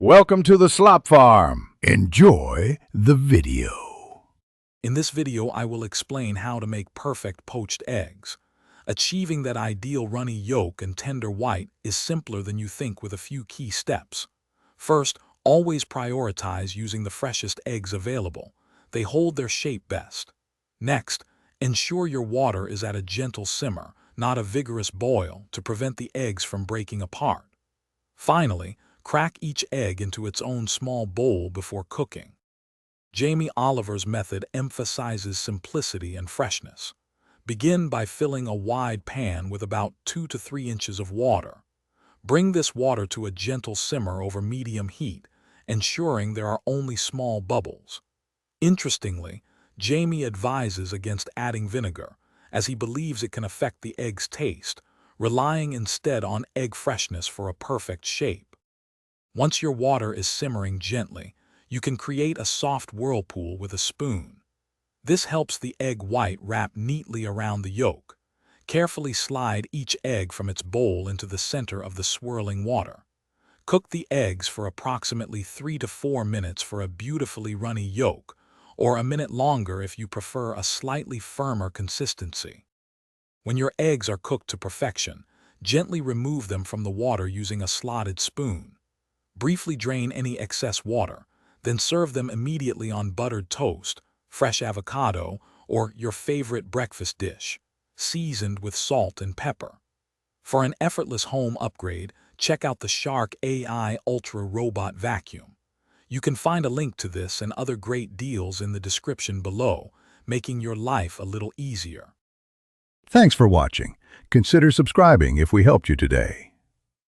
Welcome to the Slop Farm. Enjoy the video. In this video, I will explain how to make perfect poached eggs. Achieving that ideal runny yolk and tender white is simpler than you think with a few key steps. First, always prioritize using the freshest eggs available. They hold their shape best. Next, ensure your water is at a gentle simmer, not a vigorous boil, to prevent the eggs from breaking apart. Finally, crack each egg into its own small bowl before cooking. Jamie Oliver's method emphasizes simplicity and freshness. Begin by filling a wide pan with about 2 to 3 inches of water. Bring this water to a gentle simmer over medium heat, ensuring there are only small bubbles. Interestingly, Jamie advises against adding vinegar, as he believes it can affect the egg's taste, relying instead on egg freshness for a perfect shape. Once your water is simmering gently, you can create a soft whirlpool with a spoon. This helps the egg white wrap neatly around the yolk. Carefully slide each egg from its bowl into the center of the swirling water. Cook the eggs for approximately 3 to 4 minutes for a beautifully runny yolk, or a minute longer if you prefer a slightly firmer consistency. When your eggs are cooked to perfection, gently remove them from the water using a slotted spoon. Briefly drain any excess water, then serve them immediately on buttered toast, fresh avocado, or your favorite breakfast dish, seasoned with salt and pepper. For an effortless home upgrade, check out the Shark AI Ultra Robot Vacuum. You can find a link to this and other great deals in the description below, making your life a little easier. Thanks for watching. Consider subscribing if we helped you today.